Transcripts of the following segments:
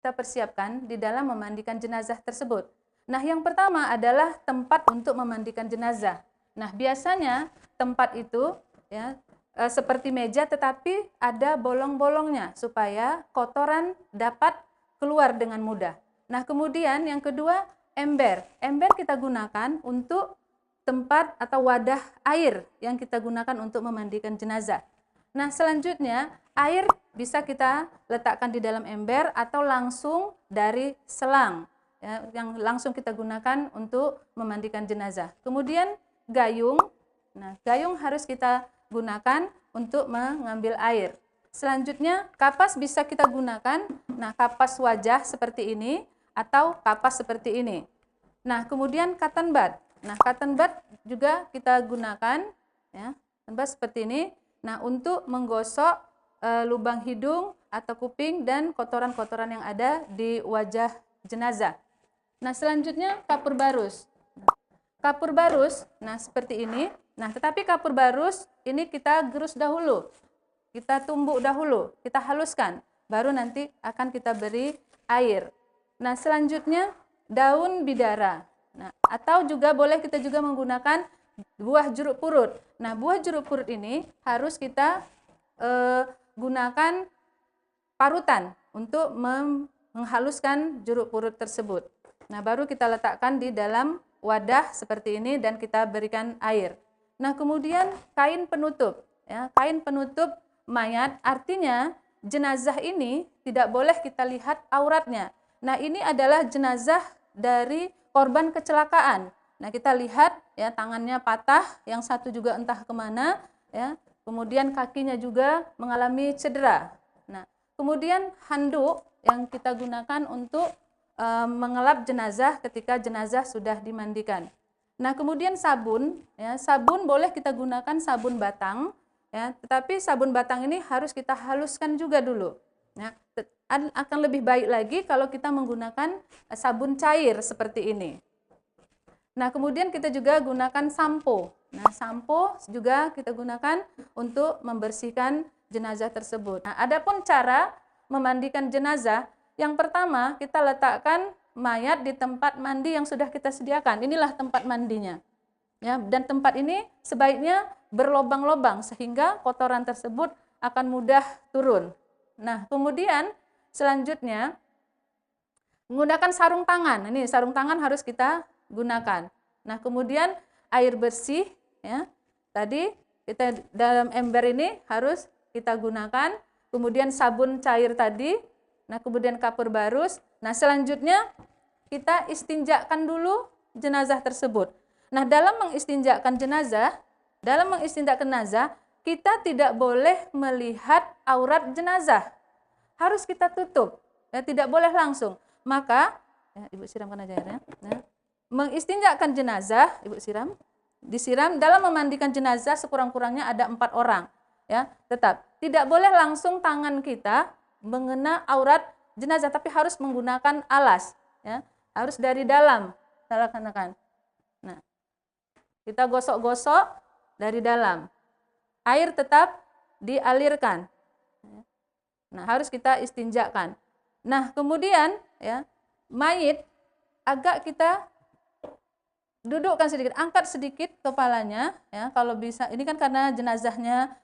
kita persiapkan di dalam memandikan jenazah tersebut? Nah, yang pertama adalah tempat untuk memandikan jenazah. Nah, biasanya tempat itu ya seperti meja tetapi ada bolong-bolongnya supaya kotoran dapat keluar dengan mudah. Nah, kemudian yang kedua, ember. Ember kita gunakan untuk tempat atau wadah air yang kita gunakan untuk memandikan jenazah. Nah, selanjutnya air bisa kita letakkan di dalam ember atau langsung dari selang ya, yang langsung kita gunakan untuk memandikan jenazah. Kemudian gayung. Nah, gayung harus kita gunakan untuk mengambil air. Selanjutnya kapas bisa kita gunakan. Nah, kapas wajah seperti ini atau kapas seperti ini. Nah, kemudian cotton bud. Nah, cotton bud juga kita gunakan ya, cotton bud seperti ini. Nah, untuk menggosok lubang hidung atau kuping dan kotoran-kotoran yang ada di wajah jenazah. Nah, selanjutnya kapur barus. Kapur barus, nah seperti ini. Nah, tetapi kapur barus ini kita gerus dahulu. Kita tumbuk dahulu, kita haluskan, baru nanti akan kita beri air. Nah, selanjutnya daun bidara. Nah, atau juga boleh kita juga menggunakan buah jeruk purut. Nah, buah jeruk purut ini harus kita gunakan parutan untuk menghaluskan jeruk purut tersebut. Nah, baru kita letakkan di dalam wadah seperti ini dan kita berikan air. Nah, kemudian kain penutup. Ya, kain penutup mayat artinya jenazah ini tidak boleh kita lihat auratnya. Nah, ini adalah jenazah dari korban kecelakaan. Nah, kita lihat ya tangannya patah, yang satu juga entah kemana, ya. Kemudian kakinya juga mengalami cedera. Nah, kemudian handuk yang kita gunakan untuk mengelap jenazah ketika jenazah sudah dimandikan. Nah, kemudian sabun, ya, sabun boleh kita gunakan sabun batang, ya, tetapi sabun batang ini harus kita haluskan juga dulu. Ya, akan lebih baik lagi kalau kita menggunakan sabun cair seperti ini. Nah, kemudian kita juga gunakan sampo. Nah, sampo juga kita gunakan untuk membersihkan jenazah tersebut. Nah, adapun cara memandikan jenazah, yang pertama kita letakkan mayat di tempat mandi yang sudah kita sediakan. Inilah tempat mandinya. Ya, dan tempat ini sebaiknya berlobang-lobang sehingga kotoran tersebut akan mudah turun. Nah, kemudian selanjutnya menggunakan sarung tangan. Ini sarung tangan harus kita gunakan. Nah, kemudian air bersih ya. Tadi kita dalam ember ini harus kita gunakan. Kemudian sabun cair tadi. Nah, kemudian kapur barus. Nah, selanjutnya kita istinjakan dulu jenazah tersebut. Nah, dalam mengistinjakan jenazah, kita tidak boleh melihat aurat jenazah. Harus kita tutup. Ya, tidak boleh langsung. Maka, ya, Ibu siramkan aja airnya. Nah, mengistinjakan jenazah, Ibu disiram dalam memandikan jenazah sekurang-kurangnya ada 4 orang. Ya, tetap tidak boleh langsung tangan kita mengena aurat jenazah, tapi harus menggunakan alas. Ya, harus dari dalam, laksanakan. Nah, kita gosok-gosok dari dalam. Air tetap dialirkan. Nah, harus kita istinjakan. Nah, kemudian ya, mayit agak kita dudukkan sedikit, angkat sedikit kepalanya ya, kalau bisa. Ini kan karena jenazahnya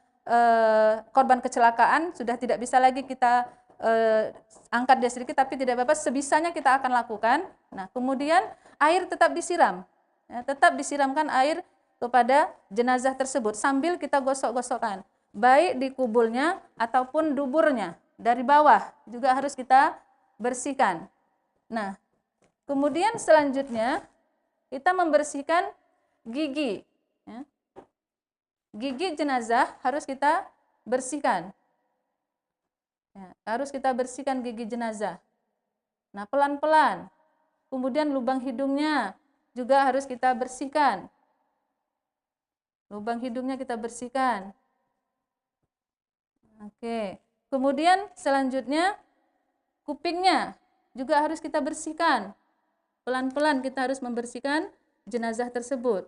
korban kecelakaan, sudah tidak bisa lagi kita angkat dia sedikit, tapi tidak apa-apa, sebisanya kita akan lakukan. Nah, kemudian air tetap disiram. Ya, tetap disiramkan air kepada jenazah tersebut sambil kita gosok-gosokkan. Baik di kubulnya ataupun duburnya, dari bawah juga harus kita bersihkan. Nah, kemudian selanjutnya kita membersihkan gigi. Ya. Gigi jenazah harus kita bersihkan. Ya, harus kita bersihkan gigi jenazah. Nah, pelan-pelan. Kemudian lubang hidungnya juga harus kita bersihkan. Lubang hidungnya kita bersihkan. Oke. Kemudian selanjutnya kupingnya juga harus kita bersihkan. Pelan-pelan kita harus membersihkan jenazah tersebut.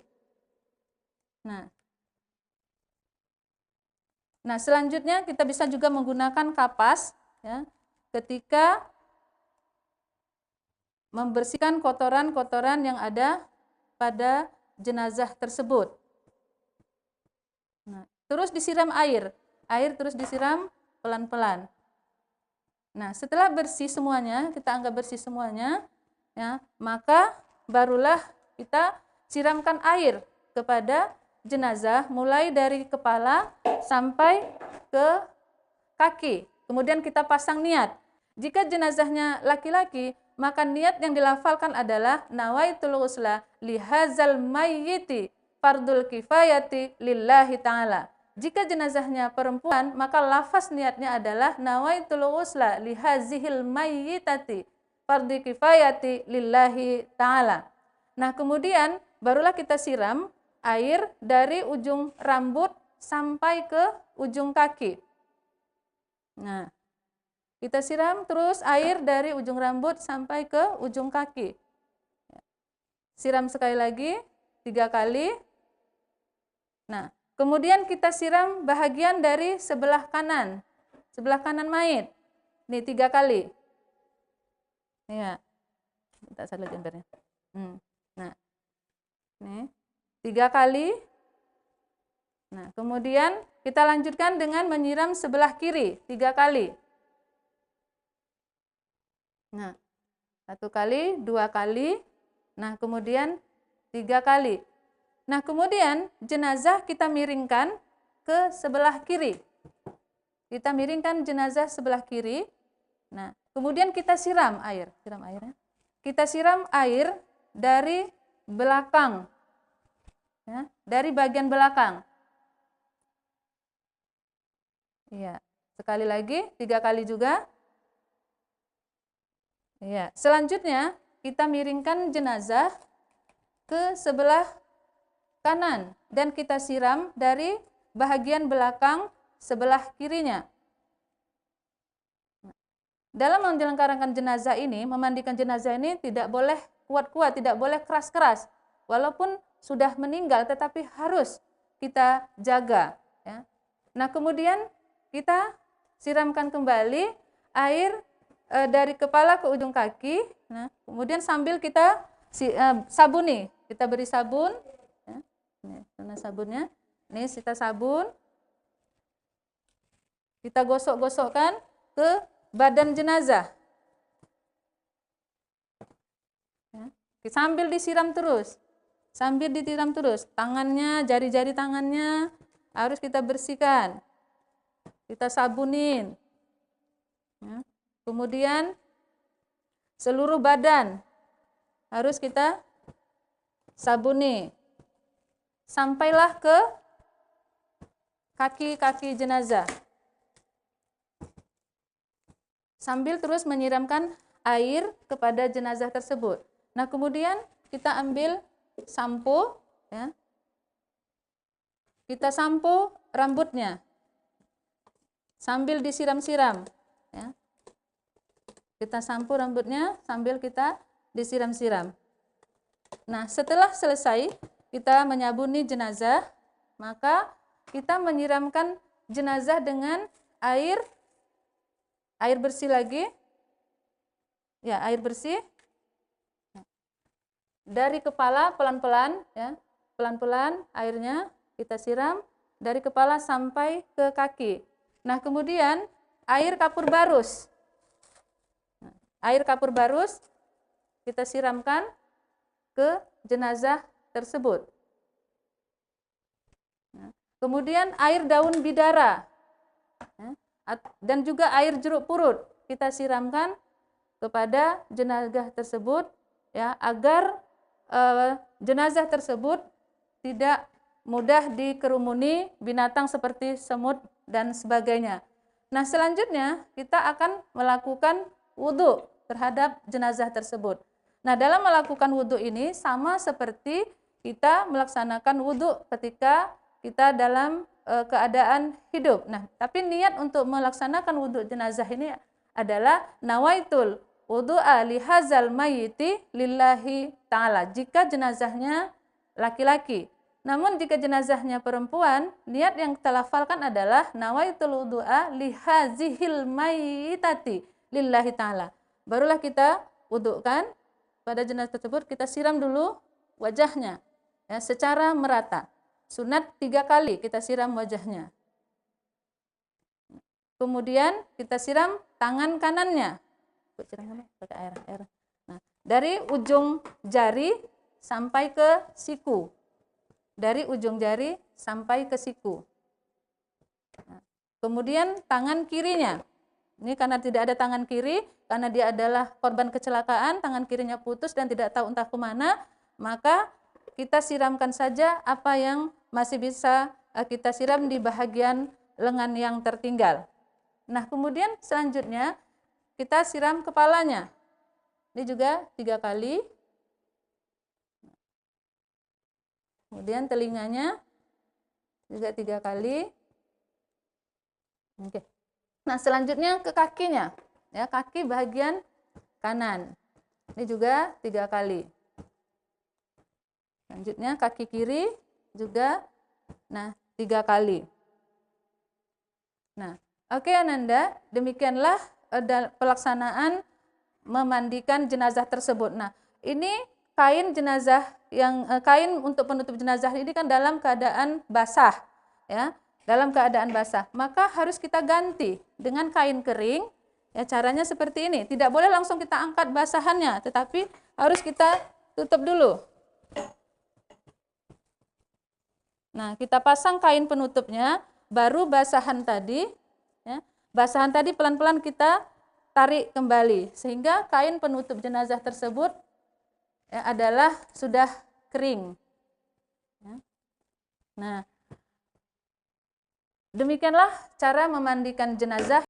Nah, selanjutnya kita bisa juga menggunakan kapas ya, ketika membersihkan kotoran-kotoran yang ada pada jenazah tersebut. Nah, terus disiram air terus disiram pelan-pelan. Nah, setelah bersih semuanya, kita anggap bersih semuanya, ya, maka barulah kita siramkan air kepada jenazah mulai dari kepala sampai ke kaki. Kemudian kita pasang niat. Jika jenazahnya laki-laki, maka niat yang dilafalkan adalah nawaitul ghusla lihazal mayyiti fardul kifayati lillahi ta'ala. Jika jenazahnya perempuan, maka lafaz niatnya adalah nawaitul ghusla lihazihil mayyitati fardul kifayati lillahi ta'ala. Nah, kemudian barulah kita siram air dari ujung rambut sampai ke ujung kaki. Nah, kita siram terus air dari ujung rambut sampai ke ujung kaki. Siram sekali lagi, 3 kali. Nah, kemudian kita siram bahagian dari sebelah kanan mayit. Nih 3 kali. Ya, minta saya lihat gambarnya. Nah, nih 3 kali. Nah, kemudian kita lanjutkan dengan menyiram sebelah kiri 3 kali. Nah, 1 kali, 2 kali, nah kemudian 3 kali. Nah, kemudian jenazah kita miringkan ke sebelah kiri. Kita miringkan jenazah sebelah kiri. Nah, kemudian kita siram air. Siram airnya. Kita siram air dari belakang. Ya, dari bagian belakang. Iya, sekali lagi, 3 kali juga. Ya, selanjutnya kita miringkan jenazah ke sebelah kanan dan kita siram dari bahagian belakang sebelah kirinya. Dalam menyelenggarakan jenazah ini, memandikan jenazah ini tidak boleh kuat-kuat, tidak boleh keras-keras. Walaupun sudah meninggal tetapi harus kita jaga. Ya. Nah, kemudian kita siramkan kembali air dari kepala ke ujung kaki. Nah, kemudian sambil kita sabuni, kita beri sabun. Ya, ini mana sabunnya? Ini kita sabun. Kita gosok-gosokkan ke badan jenazah. Ya, sambil disiram terus. Tangannya, jari-jari tangannya harus kita bersihkan. Kita sabunin. Ya. Kemudian seluruh badan harus kita sabuni. Sampailah ke kaki-kaki jenazah. Sambil terus menyiramkan air kepada jenazah tersebut. Nah, kemudian kita ambil sampo, ya. Kita sampo rambutnya. Sambil disiram-siram, ya. Kita sampo rambutnya sambil kita disiram-siram. Nah, setelah selesai kita menyabuni jenazah, maka kita menyiramkan jenazah dengan air bersih lagi. Ya, air bersih. Dari kepala pelan-pelan, ya. Pelan-pelan airnya kita siram dari kepala sampai ke kaki. Nah, kemudian air kapur barus. Air kapur barus kita siramkan ke jenazah tersebut. Kemudian air daun bidara dan juga air jeruk purut kita siramkan kepada jenazah tersebut, ya, agar jenazah tersebut tidak mudah dikerumuni binatang seperti semut dan sebagainya. Nah, selanjutnya kita akan melakukan wudhu terhadap jenazah tersebut. Nah, dalam melakukan wudhu ini sama seperti kita melaksanakan wudhu ketika kita dalam keadaan hidup. Nah, tapi niat untuk melaksanakan wudhu jenazah ini adalah nawaitul wudhu'a lihazal mayyiti lillahi ta'ala. Jika jenazahnya laki-laki. Namun jika jenazahnya perempuan, niat yang kita lafalkan adalah nawaitul wudhu'a lihazihil mayyitati lillahi ta'ala. Barulah kita wudhukan pada jenazah tersebut kita siram dulu wajahnya ya, secara merata. Sunat 3 kali kita siram wajahnya. Kemudian kita siram tangan kanannya. Pakai air. Nah, dari ujung jari sampai ke siku. Dari ujung jari sampai ke siku. Nah, kemudian tangan kirinya. Ini karena tidak ada tangan kiri, karena dia adalah korban kecelakaan, tangan kirinya putus dan tidak tahu entah kemana, maka kita siramkan saja apa yang masih bisa kita siram di bagian lengan yang tertinggal. Nah, kemudian selanjutnya kita siram kepalanya. Ini juga 3 kali. Kemudian telinganya juga 3 kali. Oke. Nah, selanjutnya ke kakinya. Ya, kaki bagian kanan. Ini juga 3 kali. Selanjutnya kaki kiri juga 3 kali. Nah, oke Ananda, demikianlah pelaksanaan memandikan jenazah tersebut. Nah, ini kain jenazah kain untuk penutup jenazah ini kan dalam keadaan basah, ya, dalam keadaan basah. Maka harus kita ganti dengan kain kering. Ya, caranya seperti ini. Tidak boleh langsung kita angkat basahannya, tetapi harus kita tutup dulu. Nah, kita pasang kain penutupnya, baru basahan tadi, ya, basahan tadi pelan-pelan kita tarik kembali, sehingga kain penutup jenazah tersebut ya, adalah sudah kering. Ya. Nah, demikianlah cara memandikan jenazah